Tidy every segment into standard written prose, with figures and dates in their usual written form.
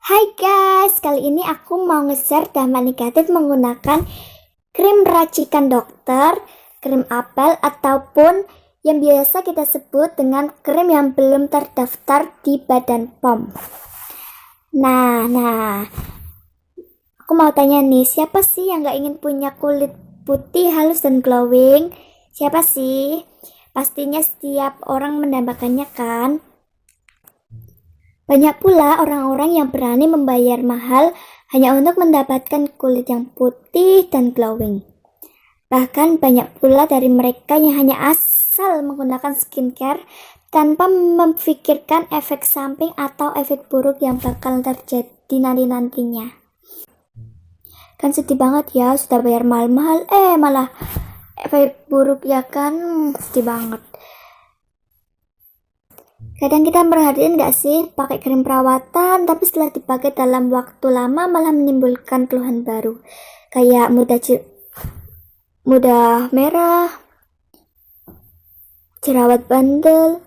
Hai guys, kali ini aku mau nge-share dampak negatif menggunakan krim racikan dokter, krim apel, ataupun yang biasa kita sebut dengan krim yang belum terdaftar di Badan POM. Nah, aku mau tanya nih, siapa sih yang gak ingin punya kulit putih, halus, dan glowing? Siapa sih? Pastinya setiap orang mendambakannya kan? Banyak pula orang-orang yang berani membayar mahal hanya untuk mendapatkan kulit yang putih dan glowing. Bahkan banyak pula dari mereka yang hanya asal menggunakan skincare tanpa memikirkan efek samping atau efek buruk yang bakal terjadi nanti-nantinya. Kan sedih banget ya, sudah bayar mahal-mahal, malah efek buruk ya kan, sedih banget. Kadang kita merhatiin gak sih pakai krim perawatan tapi setelah dipakai dalam waktu lama malah menimbulkan keluhan baru kayak mudah merah, jerawat bandel,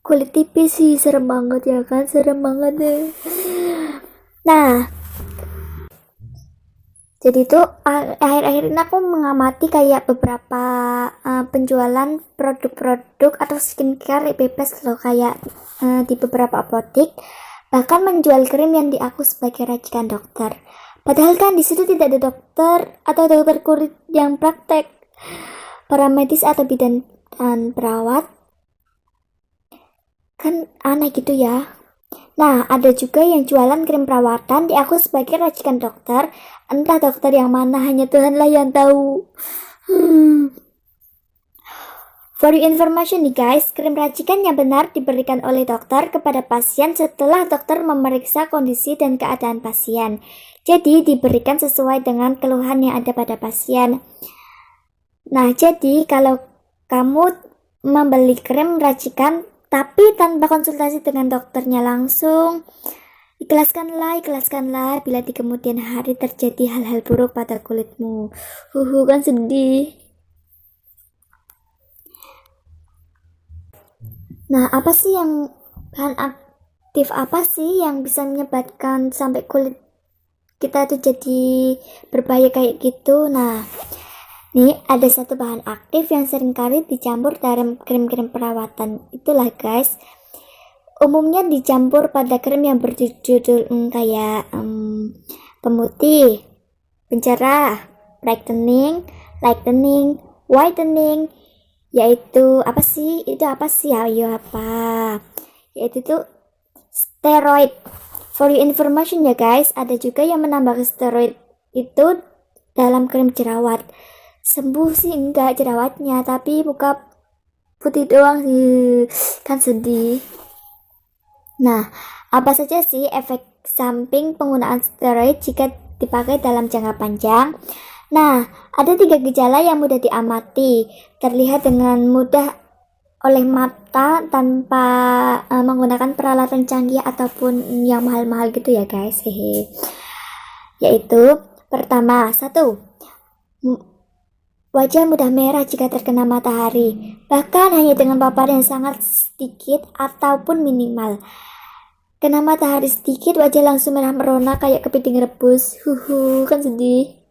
kulit tipis sih, serem banget ya kan, serem banget deh. Nah, jadi tuh akhir-akhir ini aku mengamati kayak beberapa penjualan produk-produk atau skincare bebas loh, kayak di beberapa apotek bahkan menjual krim yang diaku sebagai racikan dokter. Padahal kan di situ tidak ada dokter atau dokter kulit yang praktek, para medis atau bidan dan perawat. Kan aneh gitu ya. Nah, ada juga yang jualan krim perawatan diaku sebagai racikan dokter. Entah dokter yang mana, hanya Tuhanlah yang tahu. For your information nih guys, krim racikan yang benar diberikan oleh dokter kepada pasien setelah dokter memeriksa kondisi dan keadaan pasien. Jadi diberikan sesuai dengan keluhan yang ada pada pasien. Nah, jadi kalau kamu membeli krim racikan tapi tanpa konsultasi dengan dokternya langsung, ikhlaskanlah bila di kemudian hari terjadi hal-hal buruk pada kulitmu. Kan sedih. Nah, bahan aktif apa sih yang bisa menyebabkan sampai kulit kita tuh jadi berbahaya kayak gitu? Nah, nih ada satu bahan aktif yang seringkali dicampur dalam krim-krim perawatan. Itulah guys, umumnya dicampur pada krim yang berjudul kayak pemutih, pencerah, lightening, whitening, yaitu apa sih ayo apa yaitu tuh steroid. For your information ya guys, ada juga yang menambah steroid itu dalam krim jerawat. Sembuh sih enggak jerawatnya, tapi muka putih doang sih, kan sedih. Nah, apa saja sih efek samping penggunaan steroid jika dipakai dalam jangka panjang? Nah, ada 3 gejala yang mudah diamati, terlihat dengan mudah oleh mata tanpa menggunakan peralatan canggih ataupun yang mahal-mahal gitu ya guys. Yaitu pertama, 1. Wajah mudah merah jika terkena matahari, bahkan hanya dengan paparan yang sangat sedikit ataupun minimal. Kena matahari sedikit, wajah langsung merah merona kayak kepiting rebus. Kan sedih.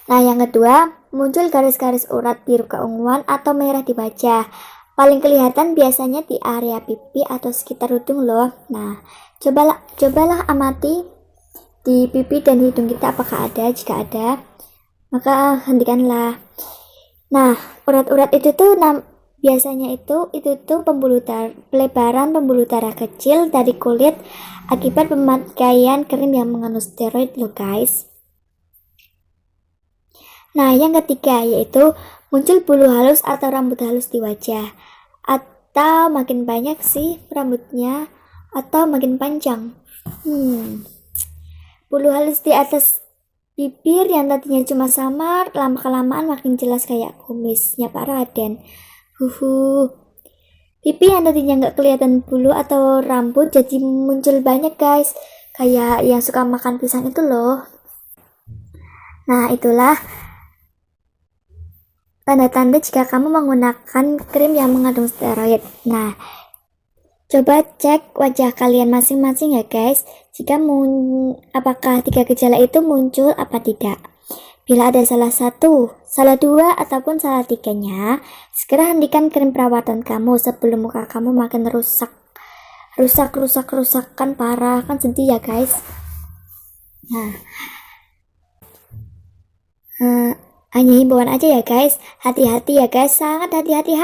Nah, yang kedua, muncul garis-garis urat biru keunguan atau merah di wajah. Paling kelihatan biasanya di area pipi atau sekitar hidung loh. Nah, cobalah amati di pipi dan hidung kita apakah ada. Jika ada, maka hentikanlah. Nah, urat-urat itu tuh biasanya itu tuh pelebaran pembuluh darah kecil dari kulit akibat pemakaian krim yang mengandung steroid loh guys. Nah, yang ketiga yaitu muncul bulu halus atau rambut halus di wajah, atau makin banyak sih rambutnya atau makin panjang. Bulu halus di atas bibir yang tadinya cuma samar, lama-kelamaan makin jelas kayak kumisnya Pak Raden. Pipi yang tadinya nggak kelihatan bulu atau rambut jadi muncul banyak guys, kayak yang suka makan pisang itu loh. Nah, itulah tanda-tanda jika kamu menggunakan krim yang mengandung steroid. Nah, Coba cek wajah kalian masing-masing ya guys, apakah 3 gejala itu muncul apa tidak. Bila ada salah satu, salah dua, ataupun salah tiganya, segera hentikan krim perawatan kamu sebelum muka kamu makin rusakan parah, kan sedih ya guys. Nah, hanya himbauan aja ya guys, hati-hati ya guys, sangat hati-hati.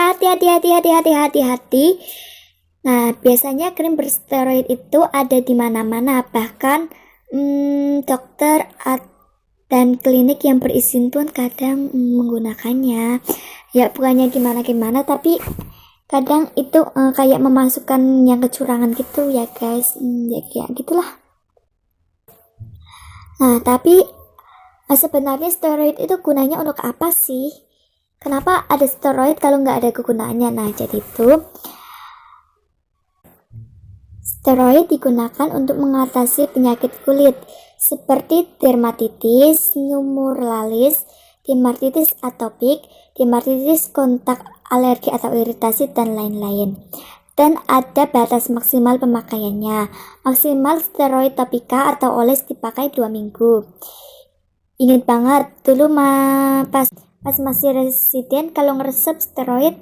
Nah, biasanya krim bersteroid itu ada di mana-mana, bahkan dokter dan klinik yang berizin pun kadang menggunakannya. Ya bukannya gimana-gimana, tapi kadang itu kayak memasukkan yang kecurangan gitu ya guys. Ya kayak gitulah. Nah, tapi sebenarnya steroid itu gunanya untuk apa sih? Kenapa ada steroid kalau nggak ada kegunaannya? Nah, jadi itu steroid digunakan untuk mengatasi penyakit kulit seperti dermatitis, pneumolalis, dermatitis atopik, dermatitis kontak, alergi atau iritasi, dan lain-lain. Dan ada batas maksimal pemakaiannya. Maksimal steroid topika atau oles dipakai 2 minggu. Ingat banget, dulu pas masih residen, kalau ngeresep steroid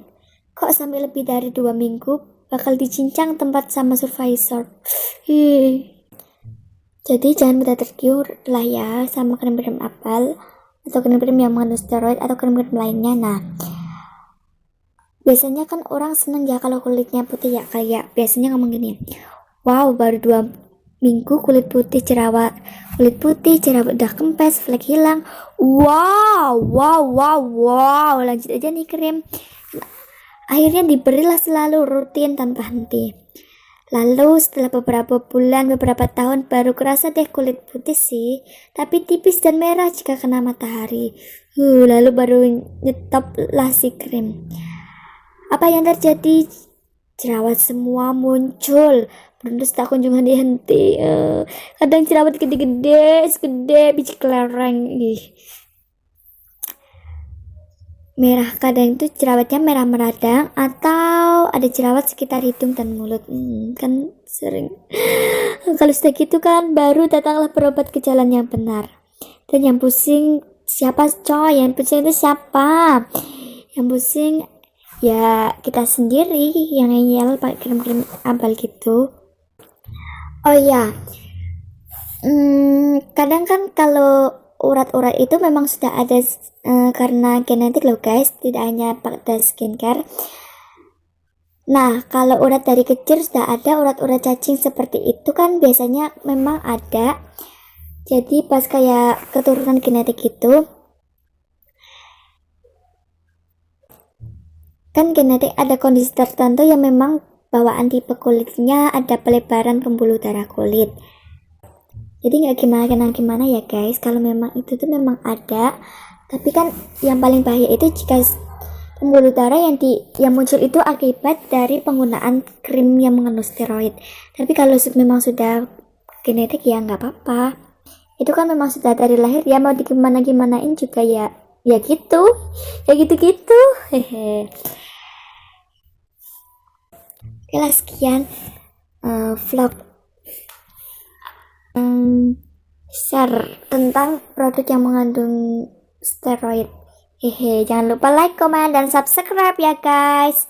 kok sampai lebih dari 2 minggu, bakal dicincang tempat sama supervisor. Jadi jangan mudah tergiur lah ya sama krim-krim apel atau krim-krim yang mengandung steroid atau krim-krim lainnya. Nah, biasanya kan orang seneng ya kalau kulitnya putih ya, kayak biasanya ngomong gini, wow baru 2 minggu kulit putih jerawat udah kempes, flek hilang. Wow, lanjut aja nih krim. Akhirnya diberilah selalu rutin tanpa henti. Lalu setelah beberapa bulan, beberapa tahun, baru kerasa deh kulit putih sih, tapi tipis dan merah jika kena matahari. Lalu baru nyetop lah si krim. Apa yang terjadi? Jerawat semua muncul, terus tak kunjung henti-henti. Kadang jerawat gede-gede, segede biji kelereng. Merah, kadang itu jerawatnya merah meradang atau ada jerawat sekitar hidung dan mulut. Kan sering. Kalau sudah gitu kan baru datanglah berobat ke jalan yang benar. Dan yang pusing siapa coy? Yang pusing itu siapa? Yang pusing ya kita sendiri yang ngeyel pakai krim-krim abal gitu. Oh ya, kadang kan kalau urat-urat itu memang sudah ada karena genetik loh guys, tidak hanya pada skincare. Nah, kalau urat dari kecil sudah ada urat-urat cacing seperti itu kan biasanya memang ada. Jadi pas kayak keturunan genetik itu, kan genetik ada kondisi tertentu yang memang bawaan tipe kulitnya ada pelebaran pembuluh darah kulit. Jadi nggak gimana ya guys, kalau memang itu tuh memang ada. Tapi kan yang paling bahaya itu jika pembuluh darah yang muncul itu akibat dari penggunaan krim yang mengandung steroid. Tapi kalau memang sudah genetik ya nggak apa-apa. Itu kan memang sudah dari lahir ya, mau gimanain juga ya gitu. Ya gitu-gitu. Hehe. Oke lah, sekian vlog share tentang produk yang mengandung steroid. Jangan lupa like, comment, dan subscribe ya guys.